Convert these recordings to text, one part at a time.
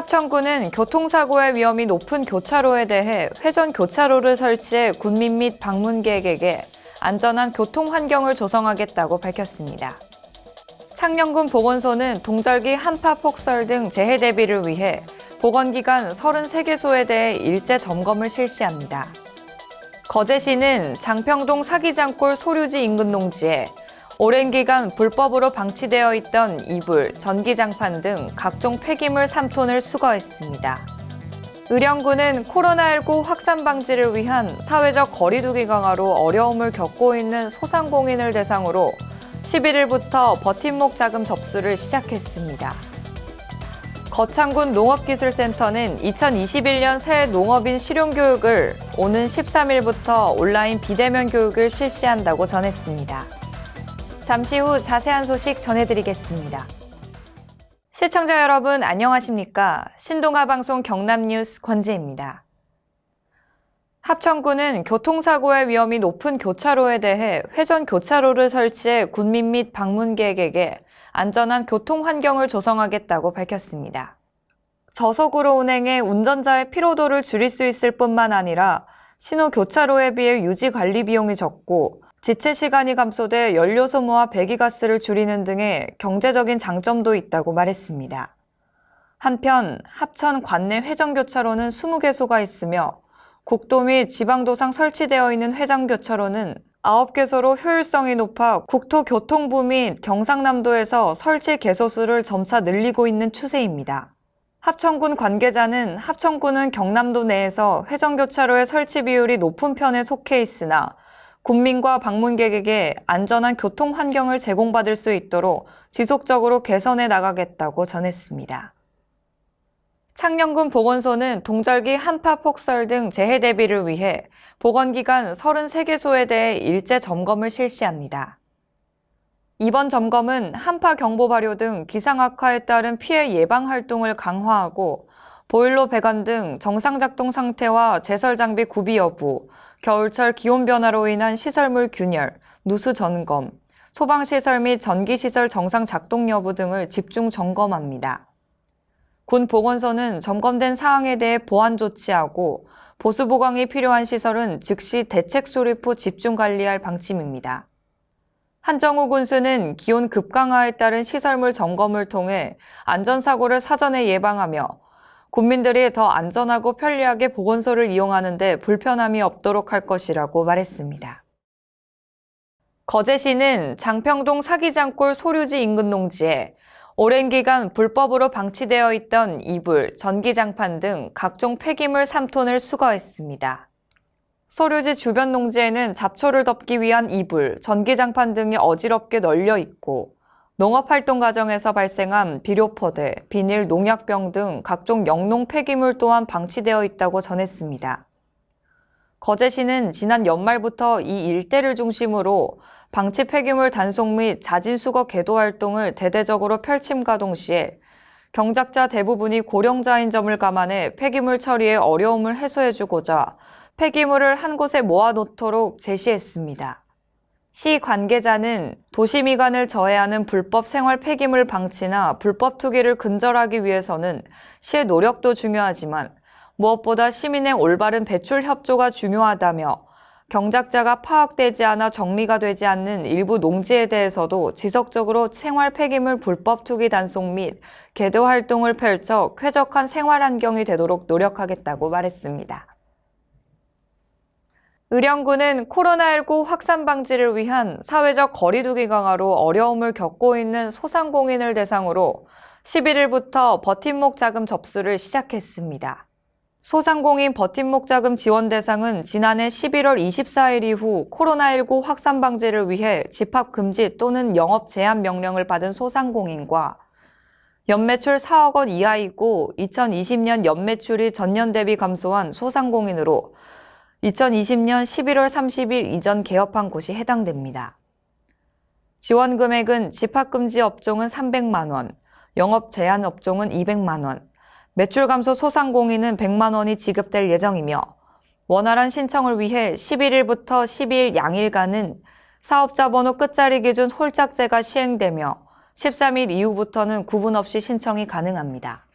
합천군은 교통사고의 위험이 높은 교차로에 대해 회전 교차로를 설치해 군민 및 방문객에게 안전한 교통 환경을 조성하겠다고 밝혔습니다. 창녕군 보건소는 동절기 한파 폭설 등 재해 대비를 위해 보건기관 33개소에 대해 일제 점검을 실시합니다. 거제시는 장평동 사기장골 소류지 인근 농지에 오랜 기간 불법으로 방치되어 있던 이불, 전기장판 등 각종 폐기물 3톤을 수거했습니다. 의령군은 코로나19 확산 방지를 위한 사회적 거리두기 강화로 어려움을 겪고 있는 소상공인을 대상으로 11일부터 버팀목 자금 접수를 시작했습니다. 거창군 농업기술센터는 2021년 새 농업인 실용교육을 오는 13일부터 온라인 비대면 교육을 실시한다고 전했습니다. 잠시 후 자세한 소식 전해드리겠습니다. 시청자 여러분 안녕하십니까? 신동아방송 경남뉴스 권지혜입니다. 합천군은 교통사고의 위험이 높은 교차로에 대해 회전 교차로를 설치해 군민 및 방문객에게 안전한 교통 환경을 조성하겠다고 밝혔습니다. 저속으로 운행해 운전자의 피로도를 줄일 수 있을 뿐만 아니라 신호 교차로에 비해 유지 관리 비용이 적고 지체 시간이 감소돼 연료 소모와 배기가스를 줄이는 등의 경제적인 장점도 있다고 말했습니다. 한편 합천 관내 회전교차로는 20개소가 있으며 국도 및 지방도상 설치되어 있는 회전교차로는 9개소로 효율성이 높아 국토교통부 및 경상남도에서 설치 개소 수를 점차 늘리고 있는 추세입니다. 합천군 관계자는 합천군은 경남도 내에서 회전교차로의 설치 비율이 높은 편에 속해 있으나 국민과 방문객에게 안전한 교통 환경을 제공받을 수 있도록 지속적으로 개선해 나가겠다고 전했습니다. 창녕군 보건소는 동절기 한파 폭설 등 재해 대비를 위해 보건기관 33개소에 대해 일제 점검을 실시합니다. 이번 점검은 한파 경보 발효 등 기상 악화에 따른 피해 예방 활동을 강화하고 보일러 배관 등 정상 작동 상태와 제설 장비 구비 여부, 겨울철 기온 변화로 인한 시설물 균열, 누수 점검, 소방시설 및 전기시설 정상 작동 여부 등을 집중 점검합니다. 군 보건소는 점검된 사항에 대해 보완 조치하고 보수 보강이 필요한 시설은 즉시 대책 수립 후 집중 관리할 방침입니다. 한정우 군수는 기온 급강하에 따른 시설물 점검을 통해 안전사고를 사전에 예방하며 국민들이 더 안전하고 편리하게 보건소를 이용하는 데 불편함이 없도록 할 것이라고 말했습니다. 거제시는 장평동 사기장골 소류지 인근 농지에 오랜 기간 불법으로 방치되어 있던 이불, 전기장판 등 각종 폐기물 3톤을 수거했습니다. 소류지 주변 농지에는 잡초를 덮기 위한 이불, 전기장판 등이 어지럽게 널려 있고 농업활동 과정에서 발생한 비료포대, 비닐, 농약병 등 각종 영농 폐기물 또한 방치되어 있다고 전했습니다. 거제시는 지난 연말부터 이 일대를 중심으로 방치 폐기물 단속 및 자진 수거 계도 활동을 대대적으로 펼침과 동시에 경작자 대부분이 고령자인 점을 감안해 폐기물 처리에 어려움을 해소해주고자 폐기물을 한 곳에 모아놓도록 제시했습니다. 시 관계자는 도시 미관을 저해하는 불법 생활 폐기물 방치나 불법 투기를 근절하기 위해서는 시의 노력도 중요하지만 무엇보다 시민의 올바른 배출 협조가 중요하다며 경작자가 파악되지 않아 정리가 되지 않는 일부 농지에 대해서도 지속적으로 생활 폐기물 불법 투기 단속 및 계도 활동을 펼쳐 쾌적한 생활 환경이 되도록 노력하겠다고 말했습니다. 의령군은 코로나19 확산 방지를 위한 사회적 거리두기 강화로 어려움을 겪고 있는 소상공인을 대상으로 11일부터 버팀목 자금 접수를 시작했습니다. 소상공인 버팀목 자금 지원 대상은 지난해 11월 24일 이후 코로나19 확산 방지를 위해 집합 금지 또는 영업 제한 명령을 받은 소상공인과 연매출 4억 원 이하이고 2020년 연매출이 전년 대비 감소한 소상공인으로 2020년 11월 30일 이전 개업한 곳이 해당됩니다. 지원 금액은 집합금지 업종은 300만 원, 영업 제한 업종은 200만 원, 매출 감소 소상공인은 100만 원이 지급될 예정이며 원활한 신청을 위해 11일부터 12일 양일간은 사업자 번호 끝자리 기준 홀짝제가 시행되며 13일 이후부터는 구분 없이 신청이 가능합니다.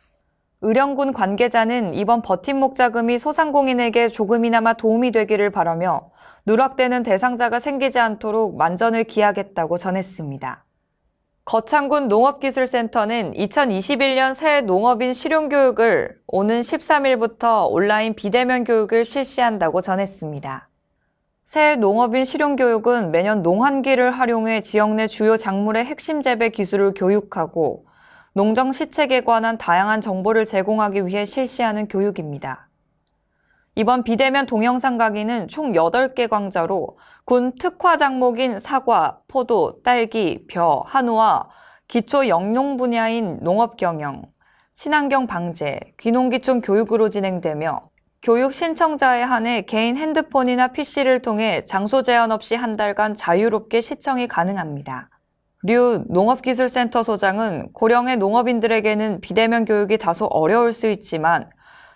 의령군 관계자는 이번 버팀목 자금이 소상공인에게 조금이나마 도움이 되기를 바라며 누락되는 대상자가 생기지 않도록 만전을 기하겠다고 전했습니다. 거창군 농업기술센터는 2021년 새 농업인 실용교육을 오는 13일부터 온라인 비대면 교육을 실시한다고 전했습니다. 새 농업인 실용교육은 매년 농한기를 활용해 지역 내 주요 작물의 핵심 재배 기술을 교육하고 농정 시책에 관한 다양한 정보를 제공하기 위해 실시하는 교육입니다. 이번 비대면 동영상 강의는 총 8개 강좌로 군 특화 작목인 사과, 포도, 딸기, 벼, 한우와 기초 영농 분야인 농업경영, 친환경 방제, 귀농귀촌 교육으로 진행되며 교육 신청자에 한해 개인 핸드폰이나 PC를 통해 장소 제한 없이 한 달간 자유롭게 시청이 가능합니다. 류 농업기술센터 소장은 고령의 농업인들에게는 비대면 교육이 다소 어려울 수 있지만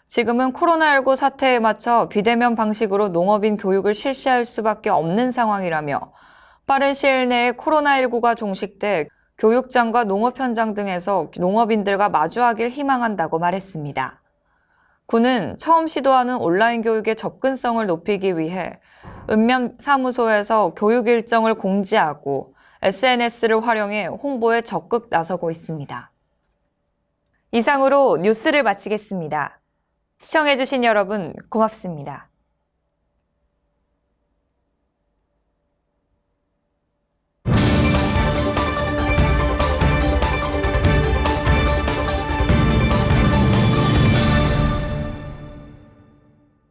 지금은 코로나19 사태에 맞춰 비대면 방식으로 농업인 교육을 실시할 수밖에 없는 상황이라며 빠른 시일 내에 코로나19가 종식돼 교육장과 농업 현장 등에서 농업인들과 마주하길 희망한다고 말했습니다. 군은 처음 시도하는 온라인 교육의 접근성을 높이기 위해 읍면사무소에서 교육 일정을 공지하고 SNS를 활용해 홍보에 적극 나서고 있습니다. 이상으로 뉴스를 마치겠습니다. 시청해주신 여러분 고맙습니다.